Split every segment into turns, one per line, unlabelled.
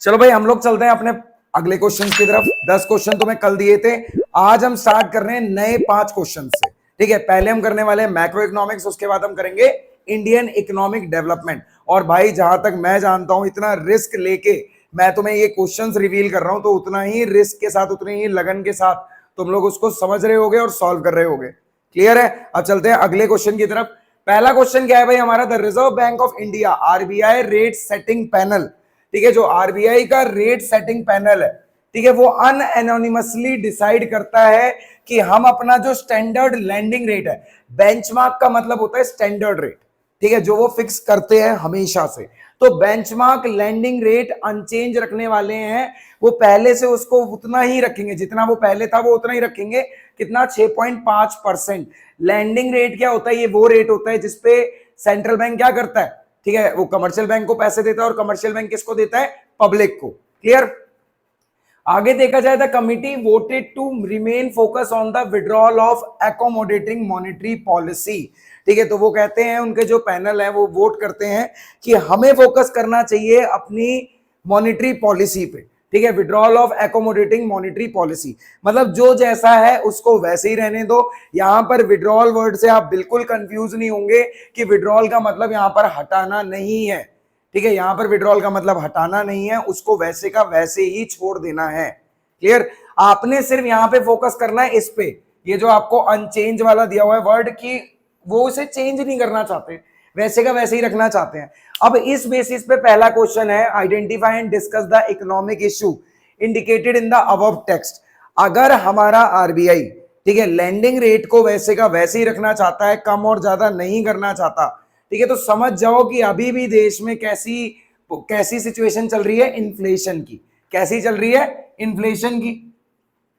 चलो भाई हम लोग चलते हैं अपने अगले क्वेश्चन की तरफ। 10 क्वेश्चन तुम्हें कल दिए थे, आज हम स्टार्ट कर रहे हैं नए 5 क्वेश्चन से। ठीक है, पहले हम करने वाले हैं मैक्रो इकोनॉमिक्स, उसके बाद हम करेंगे इंडियन इकोनॉमिक डेवलपमेंट। और भाई जहां तक मैं जानता हूं, इतना रिस्क लेके मैं तुम्हें ये क्वेश्चंस रिवील कर रहा हूं, तो उतना ही रिस्क के साथ, उतनी ही लगन के साथ तुम लोग उसको समझ रहे होगे और सॉल्व कर रहे होगे। क्लियर है? अब चलते हैं अगले क्वेश्चन की तरफ। पहला क्वेश्चन क्या है भाई हमारा? The reserve bank of India RBI rate setting panel, ठीक है, जो आरबीआई का रेट सेटिंग पैनल है, ठीक है, वो अनएनोनिमसली डिसाइड करता है कि हम अपना जो स्टैंडर्ड लैंडिंग रेट है, बेंचमार्क का मतलब होता है स्टैंडर्ड रेट, ठीक है, जो वो फिक्स करते हैं हमेशा से। तो बेंचमार्क लैंडिंग रेट अनचेंज रखने वाले हैं, वो पहले से उसको उतना ही रखेंगे, जितना वो पहले था वो उतना ही रखेंगे। कितना? 6.5%। लैंडिंग रेट क्या होता है? ये वो रेट होता है जिसपे सेंट्रल बैंक क्या करता है, ठीक है, वो कमर्शियल बैंक को पैसे देता है, और कमर्शियल बैंक किसको देता है? पब्लिक को। क्लियर? आगे देखा जाए, the committee voted to remain focus on the withdrawal of accommodating monetary policy. ठीक है, तो वो कहते हैं, उनके जो पैनल है वो वोट करते हैं कि हमें फोकस करना चाहिए अपनी मॉनेटरी पॉलिसी पे। ठीक है, withdrawal of accommodating monetary policy मतलब जो जैसा है उसको वैसे ही रहने दो। यहां पर विड्रॉल वर्ड से आप बिल्कुल कंफ्यूज नहीं होंगे कि विड्रॉल का मतलब यहां पर हटाना नहीं है। ठीक है, यहां पर विड्रॉल का मतलब हटाना नहीं है, उसको वैसे का वैसे ही छोड़ देना है। क्लियर? आपने सिर्फ यहां पे फोकस करना है इस पे, ये जो आपको अनचेंज वाला दिया हुआ है वर्ड की, वो उसे चेंज नहीं करना चाहते, वैसे का वैसे ही रखना चाहते हैं। अब इस बेसिस पे पहला क्वेश्चन है, identify and discuss the economic issue indicated in the above text. अगर हमारा आरबीआई, ठीक है, लैंडिंग रेट को वैसे का वैसे ही रखना चाहता है, कम और ज्यादा नहीं करना चाहता, ठीक है, तो समझ जाओ कि अभी भी देश में कैसी कैसी सिचुएशन चल रही है? इन्फ्लेशन की। कैसी चल रही है? इन्फ्लेशन की।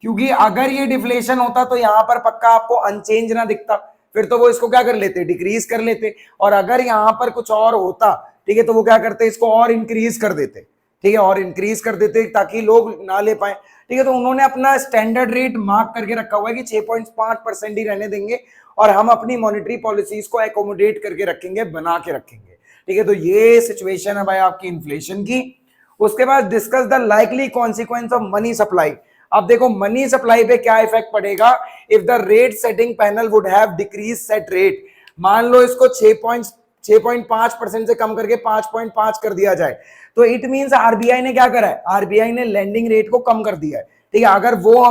क्योंकि अगर ये डिफ्लेशन होता तो यहां पर पक्का आपको अनचेंज ना दिखता, फिर तो वो इसको क्या कर लेते? डिक्रीज कर लेते। और अगर यहां पर कुछ और होता, ठीक है, तो वो क्या करते? इसको और इंक्रीज कर देते। ठीक है, और इंक्रीज कर देते ताकि लोग ना ले पाए। ठीक है, तो उन्होंने अपना स्टैंडर्ड रेट मार्क करके रखा हुआ है कि 6.5% ही रहने देंगे, और हम अपनी मॉनेटरी पॉलिसीज को एकोमोडेट करके रखेंगे, बना के रखेंगे। ठीक है, तो ये सिचुएशन है भाई आपकी इन्फ्लेशन की। उसके बाद discuss the likely consequence of money supply. अब देखो मनी सप्लाई पे क्या इफेक्ट पड़ेगा if the rate setting panel would have decrease set rate. मान लो इसको 6.5% से कम करके 5.5 कर दिया जाए, तो इट मींस आरबीआई ने क्या करा है? आरबीआई ने लैंडिंग रेट को कम कर दिया है। ठीक है, अगर वो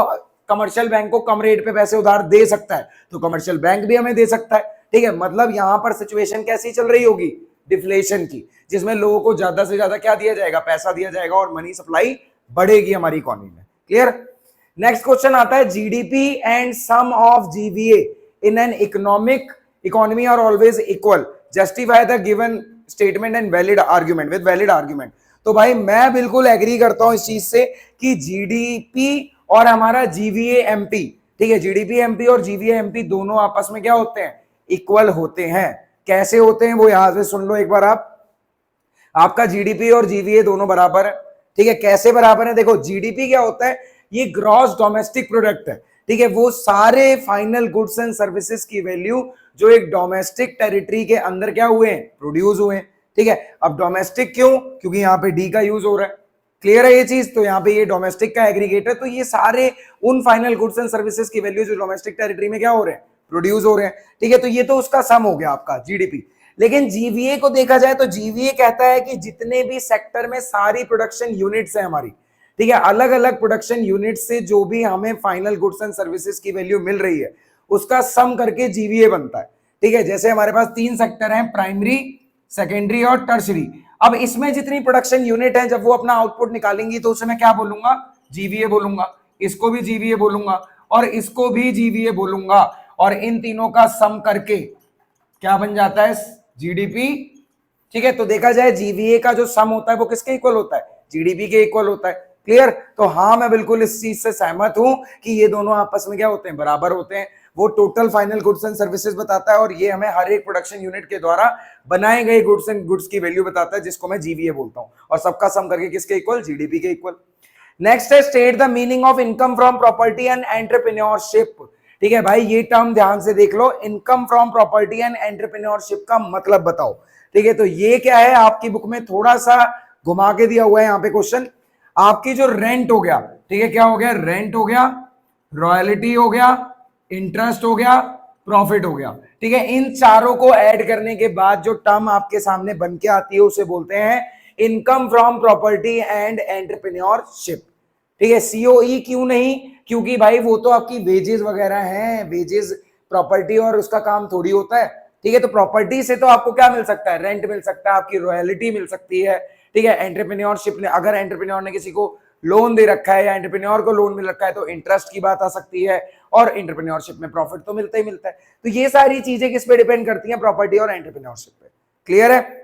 कमर्शियल बैंक को कम रेट पे पैसे उधार दे सकता है, तो कमर्शियल बैंक भी हमें दे सकता है। ठीक है, मतलब यहां पर सिचुएशन कैसी चल रही होगी? डिफ्लेशन की, जिसमें लोगों को ज्यादा से ज्यादा क्या दिया जाएगा? पैसा दिया जाएगा, और मनी सप्लाई बढ़ेगी हमारी इकोनॉमी में। क्लियर? नेक्स्ट क्वेश्चन आता है, GDP and sum of GVA in an economy are always equal, justify the given statement and valid argument with valid argument. तो भाई मैं बिल्कुल एग्री करता हूं इस चीज से कि जीडीपी और हमारा जीवीए एमपी, ठीक है, जीडीपी एमपी और जीवीए एमपी दोनों आपस में क्या होते हैं? इक्वल होते हैं। कैसे होते हैं वो यहां से सुन लो एक बार आप। आपका जीडीपी और जीवीए दोनों बराबर है। ठीक है, कैसे बराबर है? देखो जीडीपी क्या होता है? ये ग्रॉस डोमेस्टिक प्रोडक्ट है। ठीक है, वो सारे फाइनल गुड्स एंड सर्विसेज की वैल्यू जो एक डोमेस्टिक टेरिटरी के अंदर क्या हुए हैं? प्रोड्यूस हुए हैं। ठीक है, अब डोमेस्टिक क्यों? क्योंकि यहाँ पे डी का यूज हो रहा है। क्लियर है ये चीज? तो यहाँ पे ये डोमेस्टिक का एग्रीगेट है, तो ये सारे उन फाइनल गुड्स एंड सर्विसेज की वैल्यू जो डोमेस्टिक टेरिटरी में क्या हो रहे हैं? प्रोड्यूस हो रहे हैं। ठीक है, तो ये तो उसका सम हो गया आपका जीडीपी। लेकिन जीवीए को देखा जाए तो जीवीए कहता है कि जितने भी सेक्टर में सारी प्रोडक्शन यूनिट्स है हमारी, ठीक है, अलग अलग प्रोडक्शन यूनिट से जो भी हमें फाइनल गुड्स एंड सर्विसेज की वैल्यू मिल रही है, उसका सम करके जीवीए बनता है। ठीक है, जैसे हमारे पास 3 सेक्टर हैं, प्राइमरी, सेकेंडरी और टर्शरी। अब इसमें जितनी प्रोडक्शन यूनिट है, जब वो अपना आउटपुट निकालेंगी तो उसे मैं क्या बोलूंगा? जीवीए बोलूंगा। इसको भी जीवीए बोलूंगा, और इसको भी जीवीए बोलूंगा, और इन तीनों का सम करके क्या बन जाता है? जीडीपी। ठीक है, तो देखा जाए जीवीए का जो सम होता है वो किसके इक्वल होता है? जीडीपी के इक्वल होता है। क्लियर? तो हाँ, मैं बिल्कुल इस चीज से सहमत हूं कि ये दोनों आपस में क्या होते हैं? बराबर होते हैं। वो total final goods and services बताता है, और ये हमें हर एक प्रोडक्शन यूनिट के द्वारा बनाए गए गुड्स की वैल्यू बताता है, जिसको मैं जीवीए बोलता हूं, और सबका सम करके किसके इक्वल? जीडीपी के इक्वल। नेक्स्ट है, state the meaning of income from property and entrepreneurship. ठीक है भाई, ये टर्म ध्यान से देख लो, income from property and entrepreneurship का मतलब बताओ। ठीक है, तो ये क्या है? आपकी बुक में थोड़ा सा घुमा के दिया हुआ है यहाँ पे क्वेश्चन। आपकी जो रेंट हो गया, ठीक है, क्या हो गया, रेंट हो गया, रॉयल्टी हो गया, इंटरेस्ट हो गया, प्रॉफिट हो गया, ठीक है। इन चारों को ऐड करने के बाद जो टर्म आपके सामने बन के आती है उसे बोलते हैं income from property and entrepreneurship, ठीक है। सीओई क्यों नहीं, क्योंकि भाई वो तो आपकी वेजेस वगैरह हैं, वेजेस प्रॉपर्टी और उसका काम थोड़ी होता है, ठीक है। तो प्रॉपर्टी से तो आपको क्या मिल सकता है, रेंट मिल सकता है, आपकी रॉयल्टी मिल सकती है, ठीक है। एंटरप्रेन्योरशिप ने, अगर एंटरप्रेन्योर ने किसी को लोन दे रखा है या एंटरप्रेन्योर को लोन मिल रखा है तो इंटरेस्ट की बात आ सकती है, और एंटरप्रेन्योरशिप में प्रॉफिट तो मिलता ही मिलता है। तो ये सारी चीजें किस पे डिपेंड करती हैं, प्रॉपर्टी और एंटरप्रेन्योरशिप पे। क्लियर है।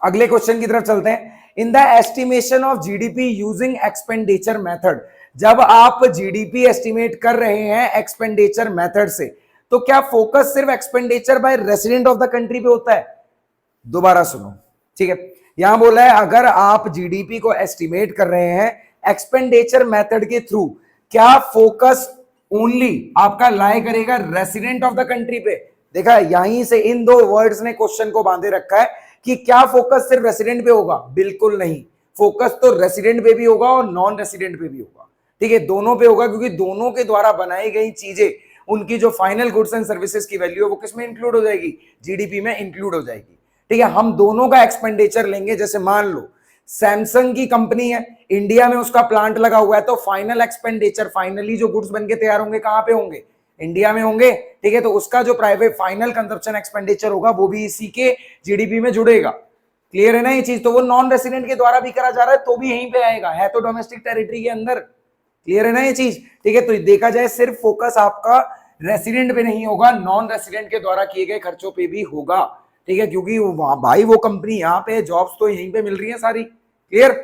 अगले क्वेश्चन की तरफ चलते हैं। In the estimation of GDP using expenditure method, जब आप जीडीपी एस्टिमेट कर रहे हैं एक्सपेंडिचर मेथड से, तो क्या फोकस सिर्फ expenditure bye resident of the country पे होता है? दोबारा सुनो, ठीक है। यहां बोला है अगर आप जीडीपी को एस्टिमेट कर रहे हैं एक्सपेंडिचर मेथड के थ्रू, क्या फोकस ओनली आपका लाई करेगा रेसिडेंट ऑफ द कंट्री पे? देखा, यहीं से इन दो वर्ड्स ने क्वेश्चन को बांधे रखा है कि क्या फोकस सिर्फ रेसिडेंट पे होगा? बिल्कुल नहीं, फोकस तो रेसिडेंट पे भी होगा और नॉन रेसिडेंट पे भी होगा, ठीक है, दोनों पे होगा, क्योंकि दोनों के द्वारा बनाई गई चीजें, उनकी जो फाइनल गुड्स एंड सर्विसेज की वैल्यू है वो किसमें इंक्लूड हो जाएगी? जीडीपी में इंक्लूड हो जाएगी, ठीक है। हम दोनों का एक्सपेंडिचर लेंगे, जैसे मान लो सैमसंग की कंपनी है, इंडिया में उसका प्लांट लगा हुआ है, तो फाइनल एक्सपेंडिचर, फाइनली जो गुड्स बनके तैयार होंगे कहां पे होंगे? इंडिया में होंगे, ठीक है। तो उसका जो प्राइवेट फाइनल कंजप्शन एक्सपेंडिचर होगा वो भी इसी के जीडीपी में जुड़ेगा। क्लियर है ना ये चीज? तो वो नॉन रेसिडेंट के द्वारा भी करा जा रहा है तो भी यहीं पे आएगा, है तो डोमेस्टिक टेरिटरी के अंदर। क्लियर है ना ये चीज? ठीक है, तो देखा जाए सिर्फ फोकस आपका रेसिडेंट पे नहीं होगा, नॉन रेसिडेंट के द्वारा किए गए खर्चों पे भी होगा, ठीक है, क्योंकि भाई वो कंपनी यहाँ पे, जॉब्स तो यहीं पे मिल रही है सारी। Clear.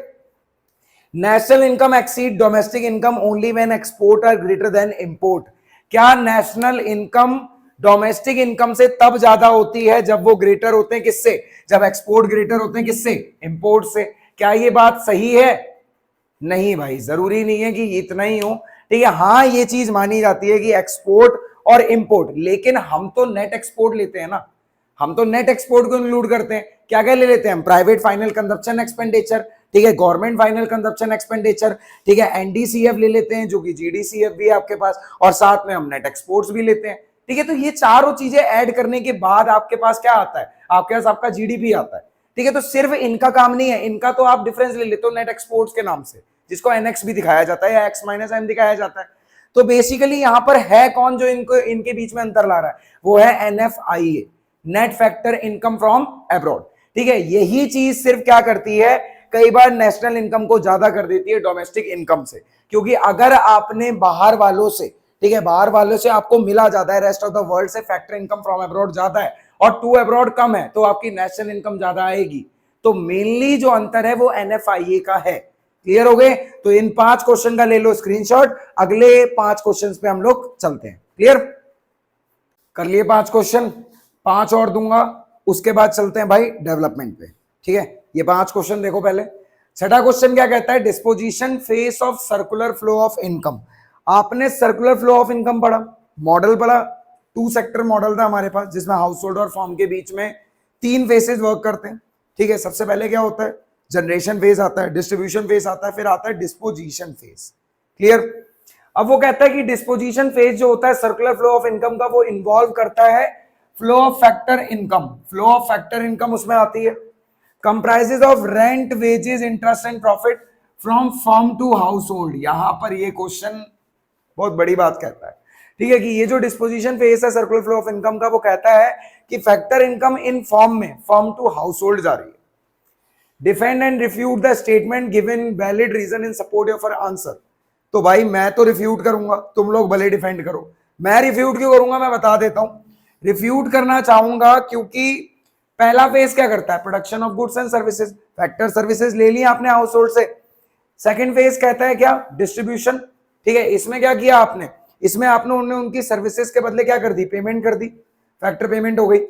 National income exceed domestic income only when export are greater than import. क्या नेशनल इनकम डोमेस्टिक इनकम से तब ज्यादा होती है जब वो ग्रेटर होते हैं किससे? जब एक्सपोर्ट ग्रेटर होते हैं किससे? इंपोर्ट से। क्या ये बात सही है? नहीं भाई, जरूरी नहीं है कि इतना ही हो, ठीक है। हाँ, ये चीज मानी जाती है कि एक्सपोर्ट और इंपोर्ट, लेकिन हम तो नेट एक्सपोर्ट लेते हैं ना, हम तो नेट एक्सपोर्ट को इंक्लूड करते हैं। क्या क्या ले लेते हैं हम? प्राइवेट फाइनल कंजप्शन एक्सपेंडिचर, ठीक है, गवर्नमेंट फाइनल कंजप्शन एक्सपेंडिचर, ठीक है, एनडीसीएफ ले लेते हैं जो कि जीडीसीएफ भी है आपके पास, और साथ में हम नेट एक्सपोर्ट्स भी लेते हैं, ठीक है। तो ये चारों चीजें ऐड करने के बाद आपके पास क्या आता है? आपके पास आपका जीडीपी आता है, ठीक है। तो सिर्फ इनका काम नहीं है, इनका तो आप डिफरेंस ले लेते हो नेट एक्सपोर्ट्स के नाम से, जिसको एनएक्स भी दिखाया जाता है या एक्स माइनस एन दिखाया जाता है। तो बेसिकली यहां पर है कौन जो इनको इनके बीच में अंतर ला रहा है? वो है NFIA, net factor income from abroad, ठीक है। यही चीज सिर्फ क्या करती है, कई बार नेशनल इनकम को ज्यादा कर देती है डोमेस्टिक इनकम से, क्योंकि अगर आपने बाहर वालों से, ठीक है, बाहर वालों से आपको मिला ज्यादा है, रेस्ट ऑफ द वर्ल्ड से फैक्टर इनकम फ्रॉम अब्रॉड ज्यादा है और टू अब्रॉड कम है, तो आपकी नेशनल इनकम ज्यादा आएगी। तो मेनली जो अंतर है वो एनएफआईए का है। क्लियर हो गए? तो इन 5 क्वेश्चन का ले लो स्क्रीनशॉट, अगले 5 क्वेश्चंस पे हम लोग चलते हैं। क्लियर कर लिए 5 क्वेश्चन, 5 और दूंगा, उसके बाद चलते हैं भाई डेवलपमेंट पे, ठीक है। ये 5 क्वेश्चन देखो पहले। छठा क्वेश्चन क्या कहता है? Disposition face of circular flow of income. आपने सर्कुलर फ्लो ऑफ इनकम पढ़ा, मॉडल पढ़ा, 2 सेक्टर मॉडल था हमारे पास, जिसमें हाउस होल्ड और फॉर्म के बीच में 3 फेसेस वर्क करते हैं, ठीक है। सबसे पहले क्या होता है? जनरेशन फेज आता है, डिस्ट्रीब्यूशन फेज आता है, फिर आता है डिस्पोजिशन फेज। क्लियर। अब वो कहता है कि डिस्पोजिशन फेज जो होता है सर्कुलर फ्लो ऑफ इनकम का, वो इन्वॉल्व करता है flow of factor income. Flow of factor income उसमें आती है, comprises of rent, wages, interest and profit from firm to household. यहां पर ये क्वेश्चन बहुत बड़ी बात कहता है, ठीक है, कि ये जो डिस्पोजिशन फेज है सर्कुलर फ्लो ऑफ इनकम का, वो कहता है कि फैक्टर इनकम इन फॉर्म में फर्म टू हाउस होल्ड जा रही है। Defend and refute the statement given valid reason in support of answer. तो भाई मैं तो रिफ्यूट करूंगा, तुम लोग भले डिफेंड करो। मैं रिफ्यूट क्यों करूंगा? मैं बता देता हूं। रिफ्यूट करना चाहूंगा क्योंकि पहला फेज क्या करता है? Production of goods and services, factor services ले लिया आपने हाउस होल्ड से। सेकंड फेज कहता है क्या? डिस्ट्रीब्यूशन, ठीक है। इसमें क्या किया आपने? इसमें आपने उनकी सर्विसेज के बदले क्या कर दी? पेमेंट कर दी, फैक्टर पेमेंट हो गई।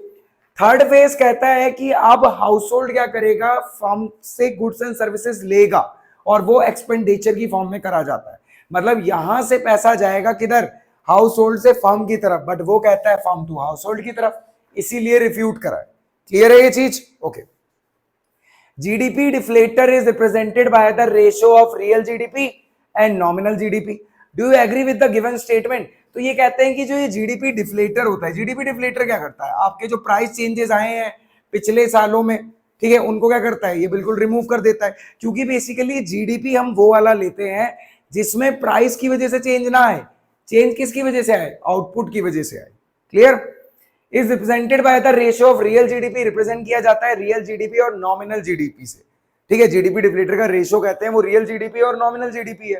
थर्ड फेज कहता है कि अब हाउस होल्ड क्या करेगा? फर्म से गुड्स एंड सर्विसेज लेगा और वो एक्सपेंडिचर की फॉर्म में करा जाता है। मतलब यहां से पैसा जाएगा किधर? हाउस होल्ड से फर्म की तरफ, बट वो कहता है फर्म टू हाउस होल्ड की तरफ, इसीलिए रिफ्यूट करा है। क्लियर है ये चीज? Okay. GDP deflator is represented by the ratio of real GDP and nominal GDP. Do you agree with the given statement? तो ये कहते हैं कि जो ये जीडीपी डिफ्लेटर होता है, जीडीपी डिफ्लेटर क्या करता है, आपके जो प्राइस चेंजेस आए हैं पिछले सालों में, ठीक है, उनको क्या करता है, ये बिल्कुल रिमूव कर देता है। क्योंकि बेसिकली जीडीपी हम वो वाला लेते हैं जिसमें प्राइस की वजह से चेंज ना आए, चेंज किसकी वजह से आए, आउटपुट की वजह से आए। Clear? Is represented by the ratio of real GDP, represent किया जाता है रियल जीडीपी और नॉमिनल जीडीपी से। ठीक है, जीडीपी डिफ्लेटर का रेशियो कहते हैं वो रियल जीडीपी और नॉमिनल जीडीपी है।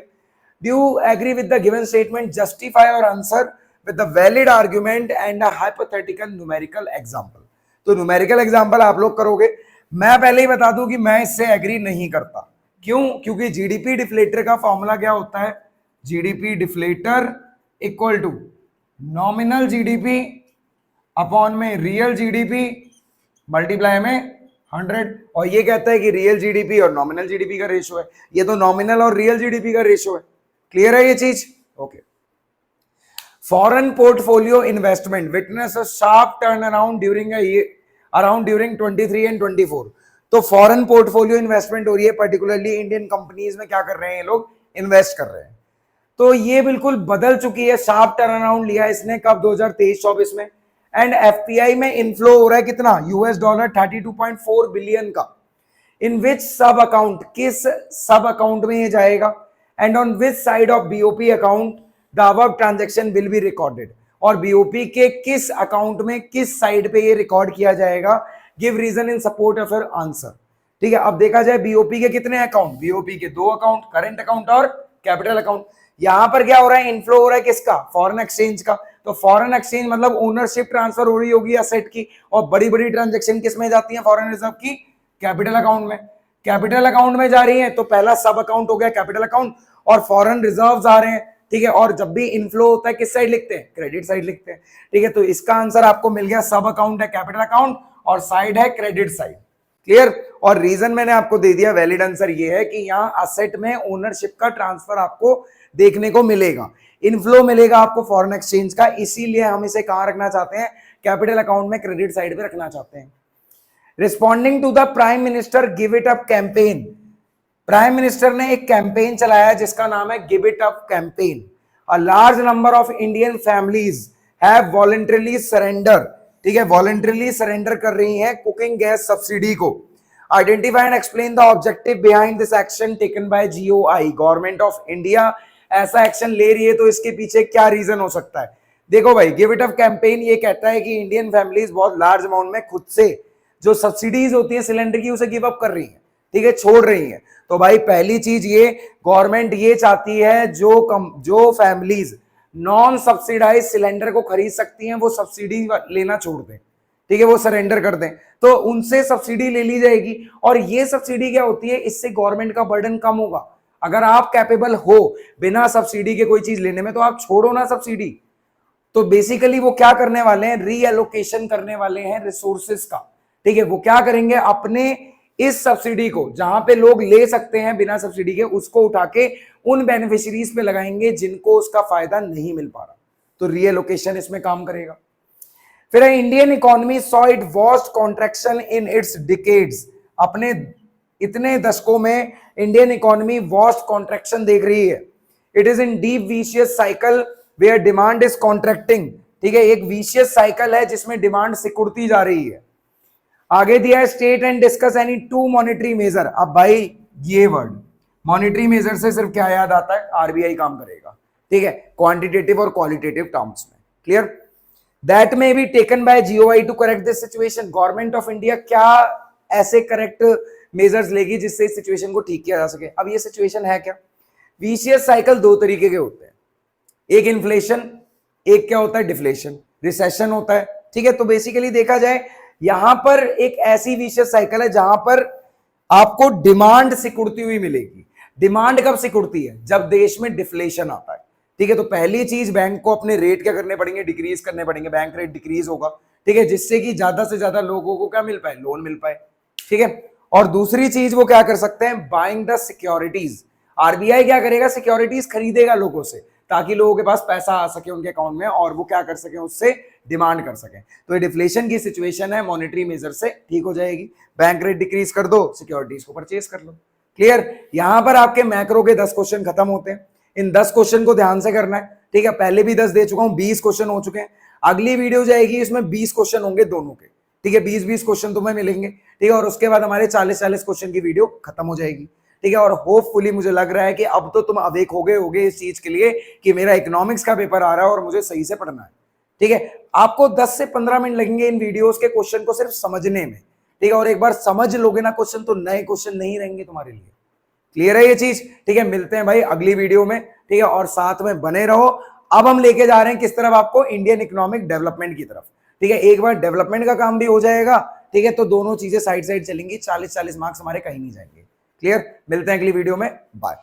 Do you agree with the given statement? Justify और answer with the valid argument and a hypothetical numerical example. तो न्यूमेरिकल एग्जांपल आप लोग करोगे। मैं पहले ही बता दूं कि मैं इससे एग्री नहीं करता। क्यों? क्योंकि जीडीपी डिफ्लेटर का फॉर्मूला क्या होता है, GDP deflator equal to nominal GDP upon में रियल जीडीपी मल्टीप्लाई में 100। और ये कहता है कि रियल जीडीपी और नॉमिनल जीडीपी का रेशियो है, ये तो नॉमिनल और रियल जीडीपी का रेशियो है। क्लियर है ये चीज? Okay. Foreign portfolio investment witness a sharp turnaround during during 23 and 24। तो फॉरेन पोर्टफोलियो इन्वेस्टमेंट हो रही है, पर्टिकुलरली इंडियन कंपनीज में क्या कर रहे हैं ये लोग, इन्वेस्ट कर रहे हैं। तो ये बिल्कुल बदल चुकी है, शार्प टर्न अराउंड लिया है इसने कब, 2023-24 में। एंड एफपीआई में इनफ्लो हो रहा है कितना, $32.4 बिलियन का। इन विच सब अकाउंट, किस सब अकाउंट में ये जाएगा, and on which side of BOP account the above transaction will be recorded. और बीओपी के किस अकाउंट में किस साइड पे ये रिकॉर्ड किया जाएगा, give reason in support of your answer. ठीक है, अब देखा जाए बीओपी के कितने अकाउंट, बीओपी के 2 अकाउंट, करंट अकाउंट और कैपिटल अकाउंट। यहां पर क्या हो रहा है, इनफ्लो हो रहा है किसका, फॉरेन एक्सचेंज का। तो फॉरेन एक्सचेंज मतलब ओनरशिप ट्रांसफर हो रही होगी असेट की, और बड़ी बड़ी ट्रांजैक्शन किस में जाती है फॉरेन रिजर्व की, कैपिटल अकाउंट में। कैपिटल अकाउंट में जा रही है तो पहला सब अकाउंट हो गया कैपिटल अकाउंट, और फॉरेन रिजर्व्स आ रहे हैं। ठीक है, और जब भी इनफ्लो होता है किस साइड लिखते हैं, क्रेडिट साइड लिखते हैं। ठीक है, तो इसका आंसर आपको मिल गया, सब अकाउंट है कैपिटल अकाउंट और साइड है क्रेडिट साइड। क्लियर? और रीजन मैंने आपको दे दिया, वैलिड आंसर ये है कि यहां असेट में ओनरशिप का ट्रांसफर आपको देखने को मिलेगा, इनफ्लो मिलेगा आपको फॉरेन एक्सचेंज का, इसीलिए हम इसे कहां रखना चाहते हैं, कैपिटल अकाउंट में क्रेडिट साइड पे रखना चाहते हैं। Responding to the prime minister give it up campaign, prime minister ने एक कैंपेन चलाया जिसका नाम है give it up campaign. A large number of Indian families have voluntarily surrender, ठीक है, वॉलंटरीली सरेंडर कर रही हैं कुकिंग गैस सब्सिडी को। Identify and explain the objective behind this action taken by GOI, government of India ऐसा action ले रही है तो इसके पीछे क्या रीजन हो सकता है। देखो भाई, गिव इट अप कैंपेन ये कहता है कि इंडियन फैमिलीज बहुत लार्ज अमाउंट में खुद से जो सब्सिडीज होती है सिलेंडर की उसे गिव अप कर रही है, ठीक है, छोड़ रही है। तो भाई पहली चीज ये गवर्नमेंट ये चाहती है जो फैमिलीज नॉन सब्सिडाइज सिलेंडर को खरीद सकती हैं वो सब्सिडी लेना छोड़ दें, ठीक है, वो सरेंडर कर दें, तो उनसे सब्सिडी ले ली जाएगी। और ये सब्सिडी क्या होती है, इससे गवर्नमेंट का बर्डन कम होगा। अगर आप कैपेबल हो बिना सब्सिडी के कोई चीज लेने में तो आप छोड़ो ना सब्सिडी। तो बेसिकली वो क्या करने वाले हैं, रीएलोकेशन करने वाले हैं रिसोर्सेस का। ठीक है, वो क्या करेंगे, अपने इस सब्सिडी को जहां पे लोग ले सकते हैं बिना सब्सिडी के, उसको उठा के उन बेनिफिशियरीज पे लगाएंगे जिनको उसका फायदा नहीं मिल पा रहा। तो रीएलोकेशन इसमें काम करेगा। फिर Indian economy saw it worst contraction in its decades, अपने इतने दशकों में इंडियन इकोनॉमी वर्स्ट कॉन्ट्रैक्शन देख रही है। It is in deep vicious cycle where demand is contracting, ठीक है, एक विशियस साइकिल है जिसमें डिमांड सिकुड़ती जा रही है। आगे दिया है state and discuss any 2 monetary measure. अब भाई ये वर्ड मॉनेटरी मेजर से सिर्फ क्या याद आता है, आरबीआई काम करेगा, ठीक है, क्वांटिटेटिव और क्वालिटेटिव टर्म्स में। Clear? That may be taken by GOI to correct this situation, government of India क्या ऐसे करेक्ट मेजर्स लेगी जिससे इस सिचुएशन को ठीक किया जा सके। अब ये सिचुएशन है क्या, विशियस साइकिल 2 तरीके के होते हैं, एक इन्फ्लेशन, एक क्या होता है डिफ्लेशन, रिसेशन होता है। ठीक है, तो बेसिकली देखा जाए यहां पर एक ऐसी विशियस साइकिल है जहां पर आपको डिमांड सिकुड़ती हुई मिलेगी। डिमांड कब सिकुड़ती है, जब देश में डिफ्लेशन आता है। ठीक है, तो पहली चीज बैंक को अपने रेट क्या करने पड़ेंगे, डिक्रीज करने पड़ेंगे, बैंक रेट डिक्रीज होगा, ठीक है, जिससे कि ज्यादा से ज्यादा लोगों को क्या मिल पाए, लोन मिल पाए। ठीक है, और दूसरी चीज वो क्या कर सकते हैं, बाइंग द सिक्योरिटीज। आरबीआई क्या करेगा, सिक्योरिटीज खरीदेगा लोगों से, ताकि लोगों के पास पैसा आ सके उनके अकाउंट में और वो क्या कर सके, उससे डिमांड कर सके। तो ये डिफ्लेशन की सिचुएशन है, मॉनेटरी मेजर से ठीक हो जाएगी। बैंक रेट डिक्रीज कर दो, सिक्योरिटीज को परचेज कर लो। क्लियर। यहां पर आपके मैक्रो के 10 क्वेश्चन खत्म होते हैं। इन 10 क्वेश्चन को ध्यान से करना है, ठीक है। पहले भी 10 दे चुका हूं, 20 क्वेश्चन हो चुके हैं। अगली वीडियो जाएगी, इसमें 20 क्वेश्चन होंगे दोनों के, ठीक है। 20-20 क्वेश्चन तुम्हें मिलेंगे, ठीक है। और उसके बाद हमारे 40-40 क्वेश्चन की वीडियो खत्म हो जाएगी, ठीक है। और होपफुली मुझे लग रहा है कि अब तो तुम अवेक हो गए होगे इस चीज के लिए कि मेरा इकोनॉमिक्स का पेपर आ रहा है और मुझे सही से पढ़ना है, ठीक है। आपको 10 से 15 मिनट लगेंगे इन वीडियोस के क्वेश्चन को सिर्फ समझने में, ठीक है। और एक बार समझ लोगे ना क्वेश्चन, तो नए क्वेश्चन नहीं रहेंगे तुम्हारे लिए। क्लियर है ये चीज, ठीक है। मिलते हैं भाई अगली वीडियो में, ठीक है। और साथ में बने रहो। अब हम लेके जा रहे हैं किस तरफ आपको, इंडियन इकोनॉमिक डेवलपमेंट की तरफ, ठीक है। एक बार डेवलपमेंट का काम भी हो जाएगा, ठीक है, तो दोनों चीजें साइड साइड चलेंगी। 40-40 मार्क्स हमारे कहीं नहीं जाएंगे। क्लियर। मिलते हैं अगली वीडियो में, बाय।